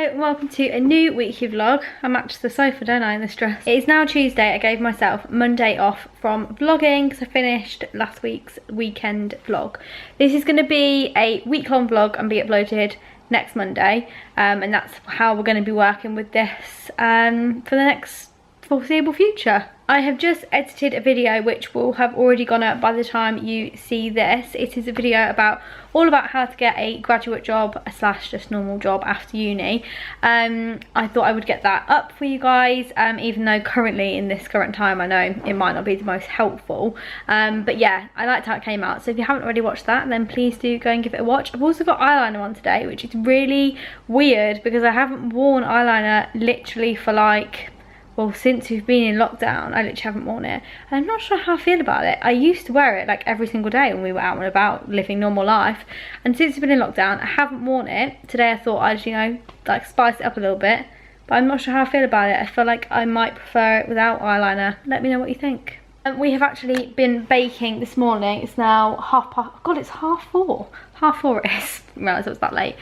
Hello and welcome to a new weekly vlog. I matched the sofa, don't I, in this dress. It is now Tuesday. I gave myself Monday off from vlogging because I finished last week's weekend vlog. This is going to be a week-long vlog and be uploaded next Monday, and that's how we're going to be working with this for the next foreseeable future. I have just edited a video which will have already gone up by the time you see this. It is a video all about how to get a graduate job slash just normal job after uni. I thought I would get that up for you guys, even though currently in this current time I know it might not be the most helpful, but yeah, I liked how it came out. So if you haven't already watched that, then please do go and give it a watch. I've also got eyeliner on today, which is really weird because I haven't worn eyeliner literally for like, well, since we've been in lockdown. I literally haven't worn it. And I'm not sure how I feel about it. I used to wear it like every single day when we were out and about living normal life. And since we've been in lockdown, I haven't worn it. Today I thought I'd, you know, like spice it up a little bit. But I'm not sure how I feel about it. I feel like I might prefer it without eyeliner. Let me know what you think. We have actually been baking this morning. It's now God, it's 4:30. 4:30 it is. I realised it was that late.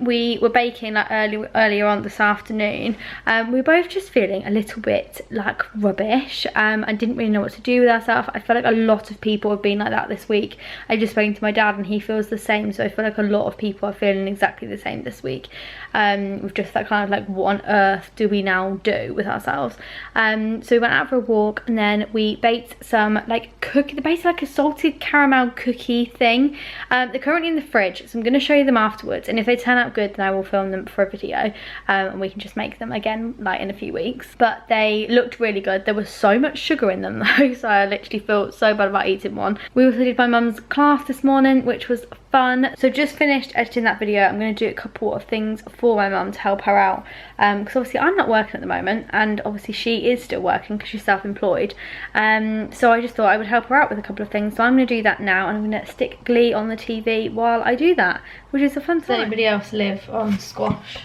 We were baking like earlier on this afternoon. We were both just feeling a little bit like rubbish. I didn't really know what to do with ourselves. I feel like a lot of people have been like that this week. I just spoke to my dad and he feels the same, so I feel like a lot of people are feeling exactly the same this week. With just that kind of like, what on earth do we now do with ourselves? So we went out for a walk and then we baked some like cookie, basically like a salted caramel cookie thing. They're currently in the fridge, so I'm going to show you them afterwards, and if they turn out good then I will film them for a video, and we can just make them again like in a few weeks. But they looked really good. There was so much sugar in them though, so I literally felt so bad about eating one. We also did my mum's class this morning, which was fun. So just finished editing that video. I'm going to do a couple of things for my mum to help her out, because obviously I'm not working at the moment and obviously she is still working because she's self-employed, so I just thought I would help her out with a couple of things. So I'm going to do that now, and I'm going to stick Glee on the TV while I do that, which is a fun time. Does anybody else live on squash?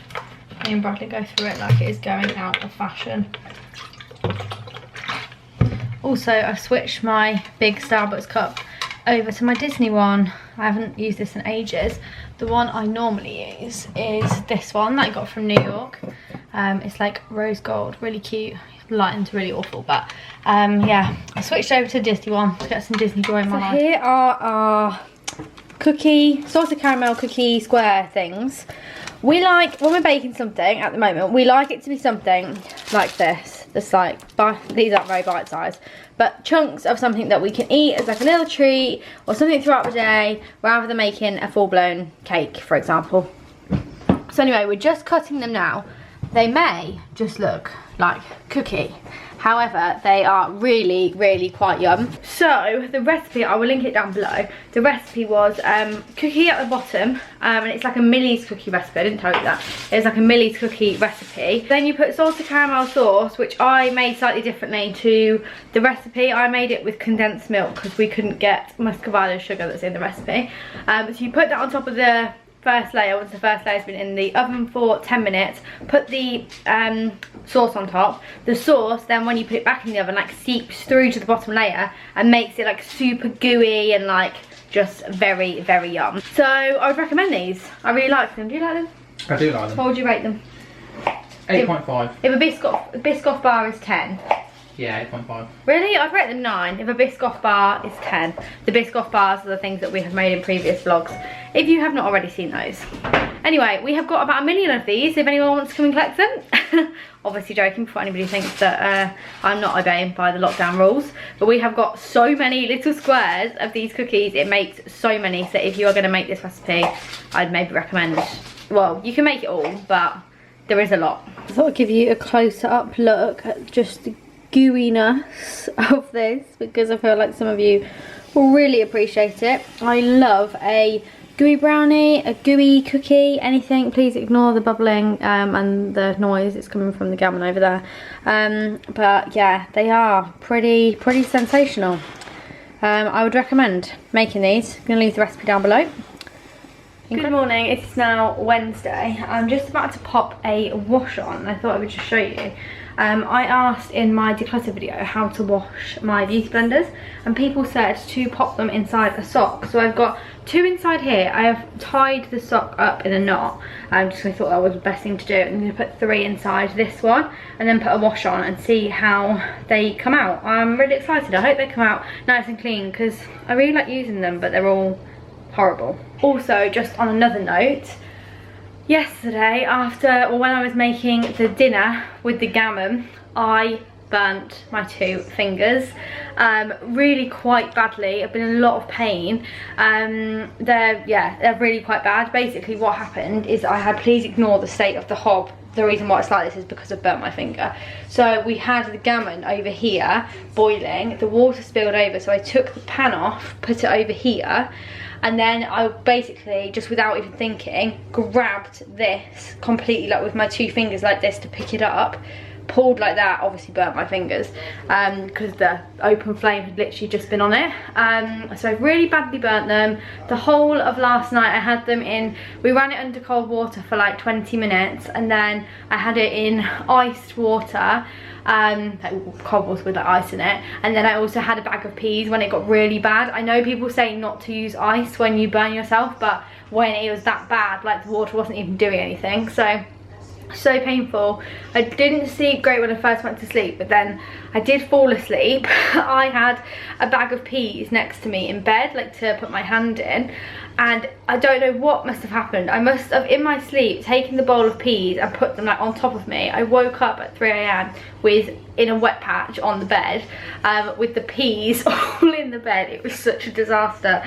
Me and Bradley go through it like it is going out of fashion. Also, I've switched my big Starbucks cup over to my Disney one. I haven't used this in ages. The one I normally use is this one that I got from New York. It's like rose gold, really cute. Lighting's really awful, but yeah, I switched over to the Disney one to get some Disney joy in my life. Here are our cookie, salted caramel cookie square things. We like, when we're baking something at the moment, we like it to be something like this. That's like, these aren't very bite-sized, but chunks of something that we can eat as like a little treat or something throughout the day, rather than making a full-blown cake, for example. So anyway, we're just cutting them now. They may just look like cookie, however they are really, really quite yum. So the recipe, I will link it down below. The recipe was cookie at the bottom, and it's like a Millie's cookie recipe. I didn't tell you that. It's like a Millie's cookie recipe. Then you put salted caramel sauce, which I made slightly differently to the recipe. I made it with condensed milk because we couldn't get muscovado sugar that's in the recipe. So you put that on top of the first layer. Once the first layer's been in the oven for 10 minutes, put the sauce on top. The sauce, then when you put it back in the oven, like seeps through to the bottom layer and makes it like super gooey and like just very, very yum. So I would recommend these. I really like them. Do you like them? I do like them. What would you rate them? 8.5. If a Biscoff bar is 10. Yeah, 8.5. Really? I'd rate them 9. If a Biscoff bar is 10. The Biscoff bars are the things that we have made in previous vlogs, if you have not already seen those. Anyway, we have got about 1 million of these if anyone wants to come and collect them. Obviously joking, before anybody thinks that I'm not obeying by the lockdown rules. But we have got so many little squares of these cookies. It makes so many. So if you are going to make this recipe, I'd maybe recommend, well, you can make it all, but there is a lot. I thought I'd give you a closer up look at just the gooiness of this, because I feel like some of you will really appreciate it. I love a gooey brownie, a gooey cookie, anything. Please ignore the bubbling and the noise. It's coming from the gammon over there. But yeah, they are pretty sensational. I would recommend making these. I'm going to leave the recipe down below. Good morning, it's now Wednesday. I'm just about to pop a wash on. I thought I would just show you. I asked in my declutter video how to wash my beauty blenders, and people said to pop them inside a sock. So I've got 2 inside here. I have tied the sock up in a knot. I thought that was the best thing to do. I'm going to put 3 inside this one and then put a wash on and see how they come out. I'm really excited. I hope they come out nice and clean because I really like using them, but they're all horrible. Also, just on another note, yesterday when I was making the dinner with the gammon, I burnt my 2 fingers really quite badly. I've been in a lot of pain. They're really quite bad. Basically what happened is I had, please ignore the state of the hob. The reason why it's like this is because I've burnt my finger. So we had the gammon over here boiling, the water spilled over, so I took the pan off, put it over here, and then I basically, just without even thinking, grabbed this completely, like with my 2 fingers like this, to pick it up, pulled like that, obviously burnt my fingers because the open flame had literally just been on it. So I really badly burnt them. The whole of last night I had them in, we ran it under cold water for like 20 minutes, and then I had it in iced water, like cold water with like ice in it, and then I also had a bag of peas when it got really bad. I know people say not to use ice when you burn yourself, but when it was that bad, like the water wasn't even doing anything. So painful. I didn't sleep great when I first went to sleep, but then I did fall asleep. I had a bag of peas next to me in bed, like to put my hand in, and I don't know what must have happened. I must have, in my sleep, taken the bowl of peas and put them like on top of me. I woke up at 3 AM in a wet patch on the bed, with the peas all in the bed. It was such a disaster.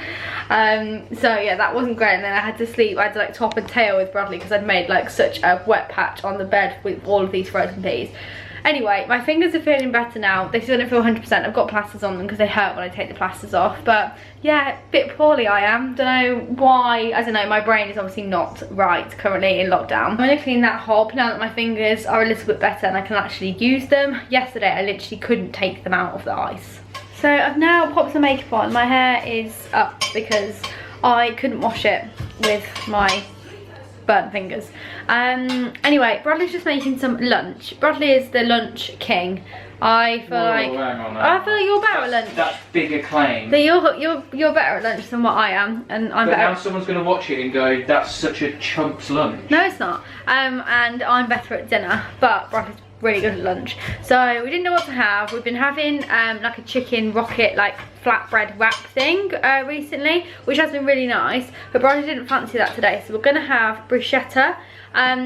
So yeah, that wasn't great. And then I had to sleep, I had to like top and tail with Bradley because I'd made like such a wet patch on the bed with all of these frozen peas. Anyway, my fingers are feeling better now. They still don't feel 100%. I've got plasters on them because they hurt when I take the plasters off. But yeah, a bit poorly I am. Don't know why. I don't know, my brain is obviously not right currently in lockdown. I'm going to clean that hob now that my fingers are a little bit better and I can actually use them. Yesterday I literally couldn't take them out of the ice. So I've now popped some makeup on. My hair is up because I couldn't wash it with my burnt fingers. Anyway, Bradley's just making some lunch. Bradley is the lunch king. I feel like you're better at lunch. That's bigger claim. So you're better at lunch than what I am, and I'm better. But now someone's going to watch it and go, "That's such a chump's lunch." No, it's not. And I'm better at dinner, but Bradley's really good at lunch. So we didn't know what to have. We've been having like a chicken rocket, like flatbread wrap thing recently, which has been really nice, but Bradley didn't fancy that today, so we're gonna have bruschetta,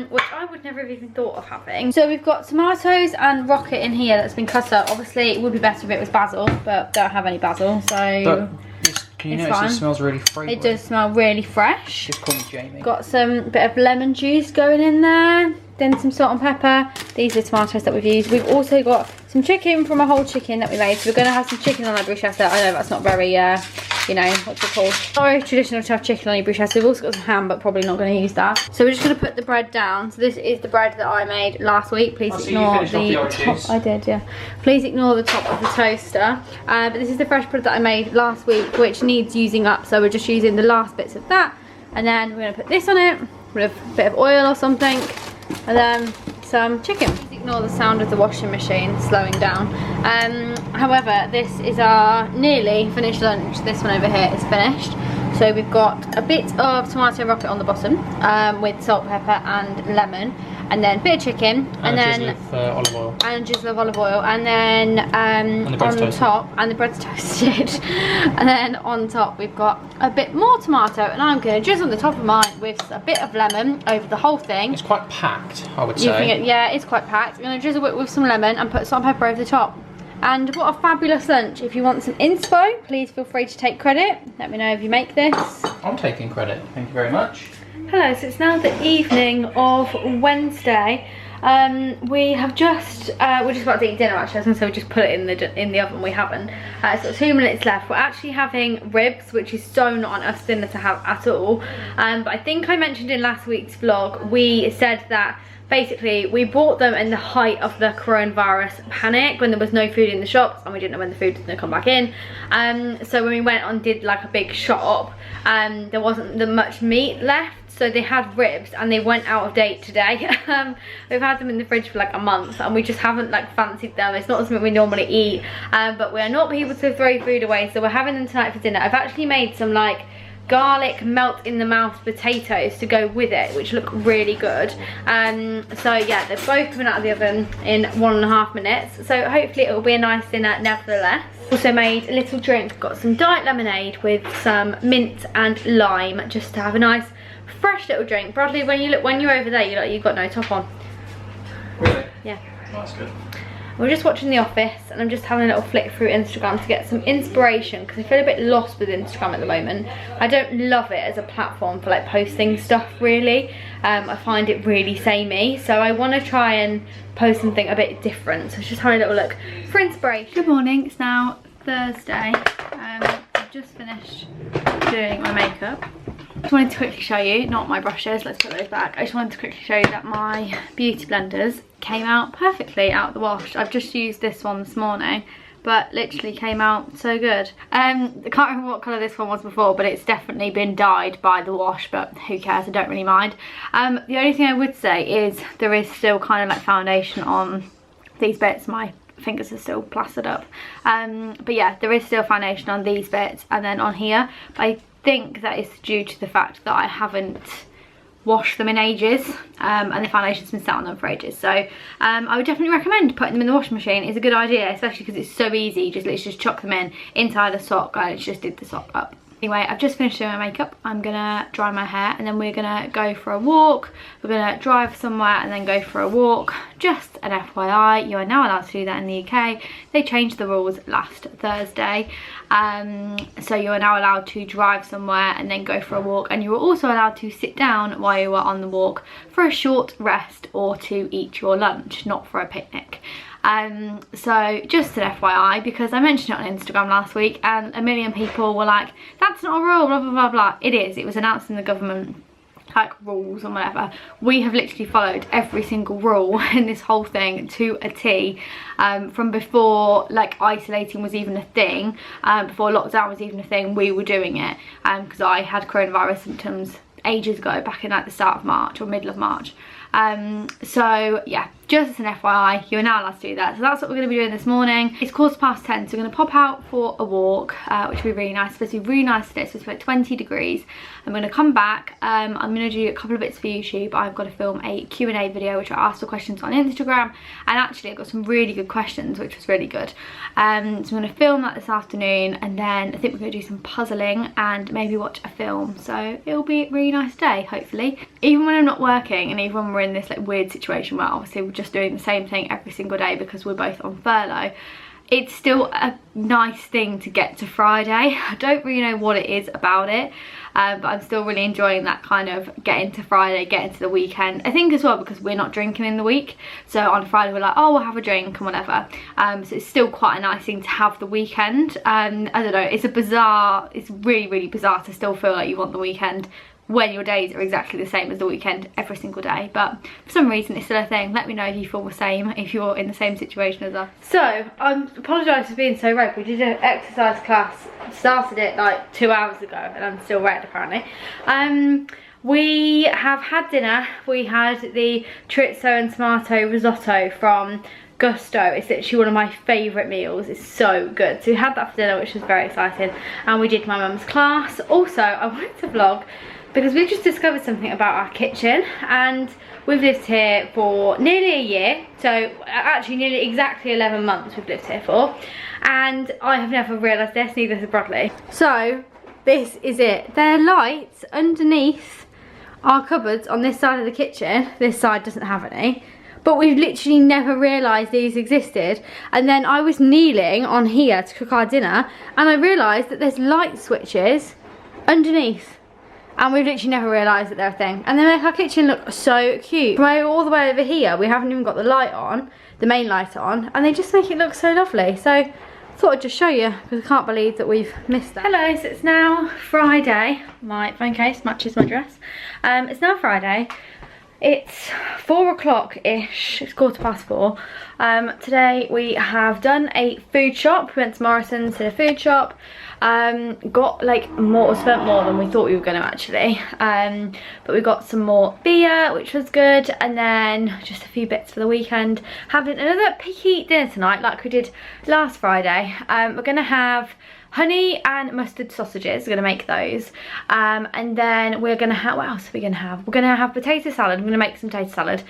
which I would never have even thought of having. So we've got tomatoes and rocket in here that's been cut up. Obviously it would be better if it was basil, but don't have any basil, so can you notice it smells really fragrant? It does smell really fresh. Just call me Jamie. Got some bit of lemon juice going in there, then some salt and pepper. These are the tomatoes that we've used. We've also got some chicken from a whole chicken that we made, so we're going to have some chicken on our bruschetta. I know that's not very, you know, what's it called? Not very traditional to have chicken on your bruschetta. We've also got some ham, but probably not going to use that. So we're just going to put the bread down. So this is the bread that I made last week. Please ignore the top. I did, yeah. Please ignore the top of the toaster. But this is the fresh bread that I made last week, which needs using up. So we're just using the last bits of that, and then we're going to put this on it with a bit of oil or something, and then some chicken. Ignore the sound of the washing machine slowing down. However, this is our nearly finished lunch. This one over here is finished. So we've got a bit of tomato rocket on the bottom with salt, pepper and lemon, and then a bit of chicken, and then a drizzle of olive oil, and a drizzle of olive oil, and then on top, and the bread's toasted, and then on top we've got a bit more tomato, and I'm going to drizzle on the top of mine with a bit of lemon over the whole thing. It's quite packed, I would say. Yeah, it's quite packed. I'm going to drizzle it with some lemon and put salt and pepper over the top. And what a fabulous lunch. If you want some inspo, please feel free to take credit. Let me know if you make this. I'm taking credit, thank you very much. Hello, so it's now the evening of Wednesday. We have just, we're just about to eat dinner actually, so we just put it in the oven. We haven't. So 2 minutes left. We're actually having ribs, which is so not on us dinner to have at all. But I think I mentioned in last week's vlog, we said that basically we bought them in the height of the coronavirus panic, when there was no food in the shops and we didn't know when the food was going to come back in. So when we went and did like a big shop, there wasn't much meat left. so they had ribs and they went out of date today. We've had them in the fridge for like a month and we just haven't like fancied them. It's not something we normally eat, but we're not people to throw food away, so we're having them tonight for dinner. I've actually made some like garlic melt in the mouth potatoes to go with it, which look really good. So yeah, they're both coming out of the oven in 1.5 minutes, so hopefully it will be a nice dinner nevertheless. Also made a little drink, got some diet lemonade with some mint and lime, just to have a nice fresh little drink. Bradley, when you're over there, you've got no top on. Really? Yeah. Oh, that's good. We're just watching The Office and I'm just having a little flick through Instagram to get some inspiration, because I feel a bit lost with Instagram at the moment. I don't love it as a platform for like posting stuff really. I find it really samey, so I want to try and post something a bit different. So just having a little look for inspiration. Good morning, it's now Thursday. I've just finished doing my makeup. I just wanted to quickly show you, not my brushes, let's put those back. I just wanted to quickly show you that my beauty blenders came out perfectly out of the wash. I've just used this one this morning, but literally came out so good. I can't remember what colour this one was before, but it's definitely been dyed by the wash, but who cares, I don't really mind. The only thing I would say is there is still kind of like foundation on these bits. My fingers are still plastered up, but yeah, there is still foundation on these bits and then on here. But I think that is due to the fact that I haven't washed them in ages, and the foundation's been sat on them for ages. So I would definitely recommend putting them in the washing machine. It's a good idea, especially because it's so easy. You just literally just chuck them in inside a sock. I just did the sock up. Anyway, I've just finished doing my makeup. I'm gonna dry my hair and then we're gonna go for a walk. We're gonna drive somewhere and then go for a walk. Just an FYI, you are now allowed to do that in the UK. They changed the rules last Thursday. So you are now allowed to drive somewhere and then go for a walk, and you are also allowed to sit down while you are on the walk for a short rest or to eat your lunch, not for a picnic. So just an FYI, because I mentioned it on Instagram last week and a million people were like, that's not a rule, blah blah blah blah. It is. It was announced in the government like rules and whatever. We have literally followed every single rule in this whole thing to a T, from before like isolating was even a thing, before lockdown was even a thing. We were doing it because I had coronavirus symptoms ages ago, back in like the start of March or middle of March. So yeah, just as an FYI, you're now allowed to do that. So that's what we're going to be doing this morning. It's 10:15, so we're going to pop out for a walk, which will be really nice. It's supposed to be really nice today. It's supposed to be like 20 degrees. I'm going to come back. I'm going to do a couple of bits for YouTube. I've got to film a Q&A video, which I asked for questions on Instagram, and actually I got some really good questions, which was really good. So I'm going to film that this afternoon, and then I think we're going to do some puzzling and maybe watch a film. So it'll be a really nice day, hopefully. Even when I'm not working, and even when we're in this like weird situation where obviously we're just doing the same thing every single day because we're both on furlough, it's still a nice thing to get to Friday. I don't really know what it is about it, but I'm still really enjoying that kind of getting to Friday, getting to the weekend. I think as well because we're not drinking in the week, so on Friday we're like, oh, we'll have a drink and whatever. So it's still quite a nice thing to have the weekend. I don't know, it's really bizarre to still feel like you want the weekend when your days are exactly the same as the weekend every single day, but for some reason it's still a thing. Let me know if you feel the same, if you're in the same situation as us. So I apologise for being so red. We did an exercise class, started it like 2 hours ago and I'm still red apparently. We have had dinner. We had the chorizo and tomato risotto from Gusto. It's literally one of my favourite meals. It's so good. So we had that for dinner, which was very exciting, and we did my mum's class. Also, I wanted to vlog because we've just discovered something about our kitchen, and we've lived here for nearly a year, so actually nearly exactly 11 months we've lived here for, and I have never realised this, neither has Bradley. So this is it. There are lights underneath our cupboards on this side of the kitchen. This side doesn't have any, but we've literally never realised these existed. And then I was kneeling on here to cook our dinner and I realised that there's light switches underneath, and we've literally never realised that they're a thing, and they make our kitchen look so cute. From all the way over here we haven't even got the light on, the main light on, and they just make it look so lovely. So I thought I'd just show you because I can't believe that we've missed that. Hello, so it's now Friday. My phone case matches my dress. It's now Friday. It's 4 o'clock-ish, it's 4:15. Today we have done a food shop. We went to Morrison's, did a food shop. Got like spent more than we thought we were going to actually. But we got some more beer, which was good, and then just a few bits for the weekend. Having another picky dinner tonight like we did last Friday. We're going to have honey and mustard sausages. We're going to make those, and then we're going to have, what else are we going to have? We're going to have potato salad. I'm going to make some potato salad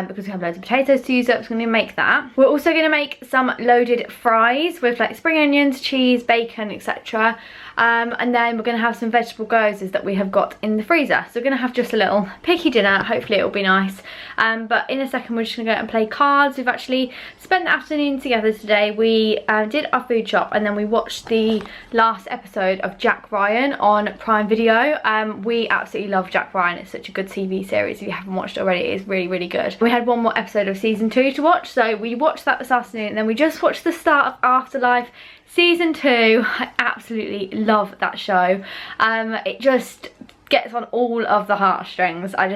because we have loads of potatoes to use up, so we're going to make that. We're also going to make some loaded fries with like spring onions, cheese, bacon, etc. And then we're going to have some vegetable gozes that we have got in the freezer. So we're going to have just a little picky dinner. Hopefully it will be nice. But in a second we're just going to go and play cards. We've actually spent the afternoon together today. We did our food shop and then we watched the last episode of Jack Ryan on Prime Video. We absolutely love Jack Ryan. It's such a good TV series. If you haven't watched it already, it is really, really good. We had one more episode of season 2 to watch, so we watched that this afternoon, and then we just watched the start of Afterlife season 2. I absolutely love that show. It just gets on all of the heartstrings. I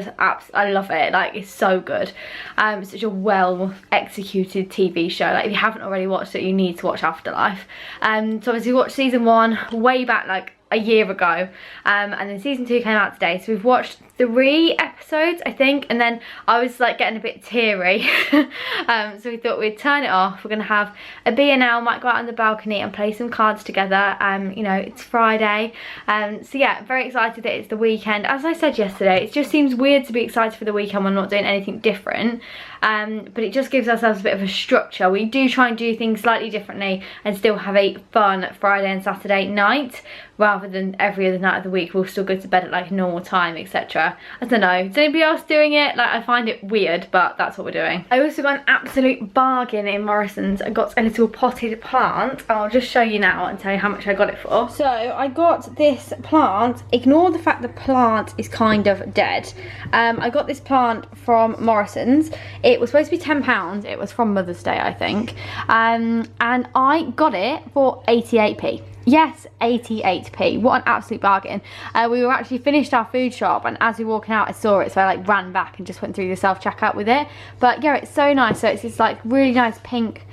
love it. Like, it's so good. It's such a well executed TV show. Like, if you haven't already watched it, you need to watch Afterlife. So obviously we watched season 1 way back like a year ago, and then season 2 came out today, so we've watched 3 episodes I think, and then I was like getting a bit teary. So we thought we'd turn it off. We're gonna have a beer now, might go out on the balcony and play some cards together. You know, it's Friday, so yeah, very excited that it's the weekend. As I said yesterday, it just seems weird to be excited for the weekend when we're not doing anything different, but it just gives ourselves a bit of a structure. We do try and do things slightly differently and still have a fun Friday and Saturday night, rather than every other night of the week we'll still go to bed at like normal time, etc. I don't know, is anybody else doing it? Like, I find it weird, but that's what we're doing. I also got an absolute bargain in Morrison's. I got a little potted plant. I'll just show you now and tell you how much I got it for. So I got this plant. Ignore the fact the plant is kind of dead. I got this plant from Morrison's. It was supposed to be £10. It was from Mother's Day, I think, and I got it for 88p. Yes, 88p. What an absolute bargain. We were actually finished our food shop, and as we were walking out I saw it, so I like ran back and just went through the self-checkout with it. But yeah, it's so nice. So it's this like really nice pink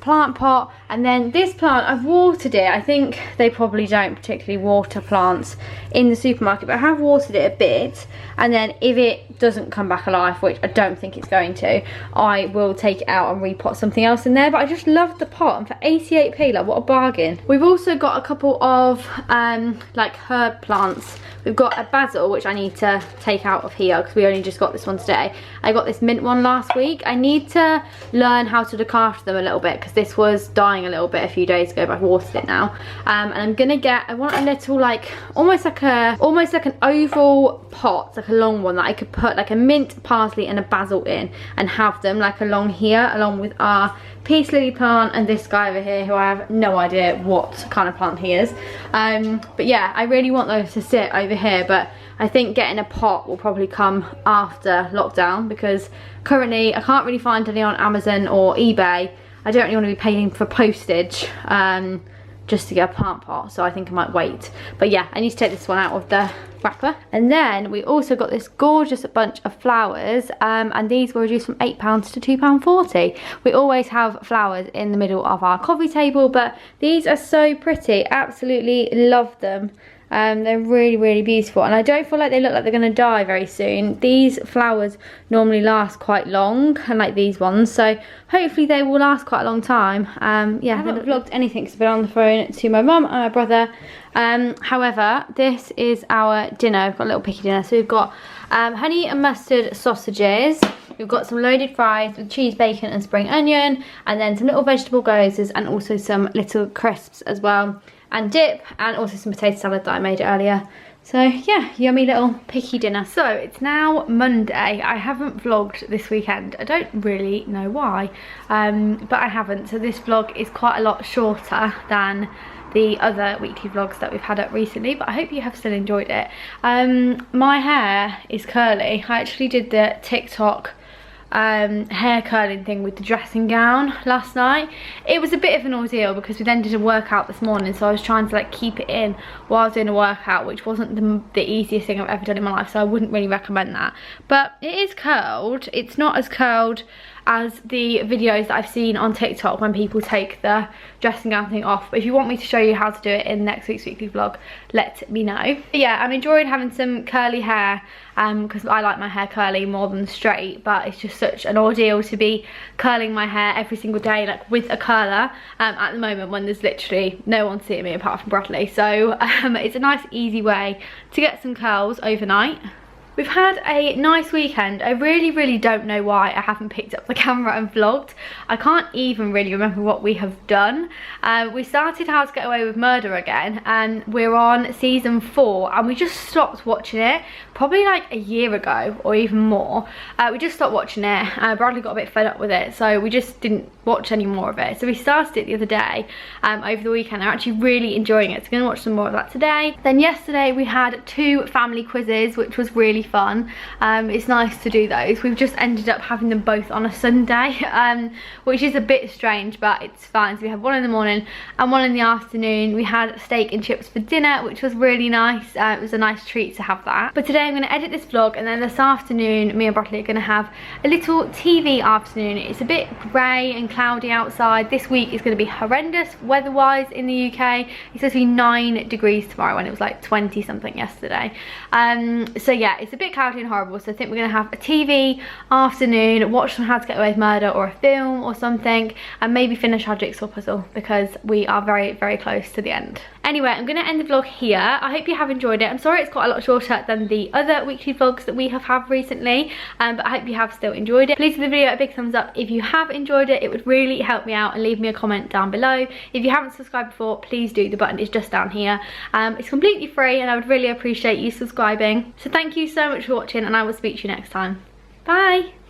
plant pot, and then this plant, I've watered it. I think they probably don't particularly water plants in the supermarket, but I have watered it a bit, and then if it doesn't come back alive, which I don't think it's going to, I will take it out and repot something else in there. But I just love the pot, and for 88p, like, what a bargain. We've also got a couple of like herb plants. We've got a basil, which I need to take out of here because we only just got this one today. I got this mint one last week. I need to learn how to look after them a little bit because this was dying a little bit a few days ago, but I've watered it now. And I'm gonna get, I want a little like, almost like an oval pot, like a long one that I could put like a mint, parsley and a basil in and have them like along here, along with our peace lily plant and this guy over here who I have no idea what kind of plant he is. But yeah, I really want those to sit over here, but I think getting a pot will probably come after lockdown because currently I can't really find any on Amazon or eBay. I don't really want to be paying for postage just to get a plant pot, so I think I might wait. But yeah, I need to take this one out of the wrapper. And then we also got this gorgeous bunch of flowers, and these were reduced from £8 to £2.40. We always have flowers in the middle of our coffee table, but these are so pretty. Absolutely love them. They're really, really beautiful, and I don't feel like they look like they're going to die very soon. These flowers normally last quite long, unlike these ones, so hopefully they will last quite a long time. Yeah, I haven't vlogged anything because I've been on the phone to my mum and my brother. However, this is our dinner. We've got a little picky dinner. So we've got honey and mustard sausages. We've got some loaded fries with cheese, bacon and spring onion, and then some little vegetable gozes and also some little crisps as well, and dip, and also some potato salad that I made earlier. So yeah, yummy little picky dinner. So it's now Monday. I haven't vlogged this weekend. I don't really know why, but I haven't. So this vlog is quite a lot shorter than the other weekly vlogs that we've had up recently, but I hope you have still enjoyed it. My hair is curly. I actually did the TikTok hair curling thing with the dressing gown last night. It was a bit of an ordeal because we then did a workout this morning, so I was trying to like keep it in while I was doing a workout, which wasn't the easiest thing I've ever done in my life, so I wouldn't really recommend that. But it is curled. It's not as curled as the videos that I've seen on TikTok when people take the dressing gown thing off. But if you want me to show you how to do it in next week's weekly vlog, let me know. But yeah, I'm enjoying having some curly hair because I like my hair curly more than straight, but it's just such an ordeal to be curling my hair every single day, like with a curler at the moment when there's literally no one seeing me apart from Bradley. So it's a nice easy way to get some curls overnight. We've had a nice weekend. I really don't know why I haven't picked up the camera and vlogged. I can't even really remember what we have done. We started How to Get Away with Murder again, and we're on season 4, and we just stopped watching it probably like a year ago or even more. We just stopped watching it. Bradley got a bit fed up with it, so we just didn't watch any more of it. So we started it the other day over the weekend. I'm actually really enjoying it, so I'm gonna watch some more of that today. Then yesterday we had 2 family quizzes, which was really fun. It's nice to do those. We've just ended up having them both on a Sunday, which is a bit strange, but it's fine. So we had one in the morning and one in the afternoon. We had steak and chips for dinner, which was really nice. It was a nice treat to have that. But today I'm going to edit this vlog, and then this afternoon me and Bradley are going to have a little TV afternoon. It's a bit grey and cloudy outside. This week is going to be horrendous weather-wise in the UK. It's supposed to be 9 degrees tomorrow when it was like 20 something yesterday. So yeah, it's a bit cloudy and horrible, so I think we're going to have a TV afternoon, watch some How to Get Away with Murder or a film or something, and maybe finish our jigsaw puzzle because we are very close to the end. Anyway, I'm going to end the vlog here. I hope you have enjoyed it. I'm sorry it's quite a lot shorter than the other weekly vlogs that we have had recently, but I hope you have still enjoyed it. Please give the video a big thumbs up if you have enjoyed it. It would really help me out, and leave me a comment down below. If you haven't subscribed before, please do. The button is just down here. It's completely free, and I would really appreciate you subscribing. So thank you so much for watching, and I will speak to you next time. Bye!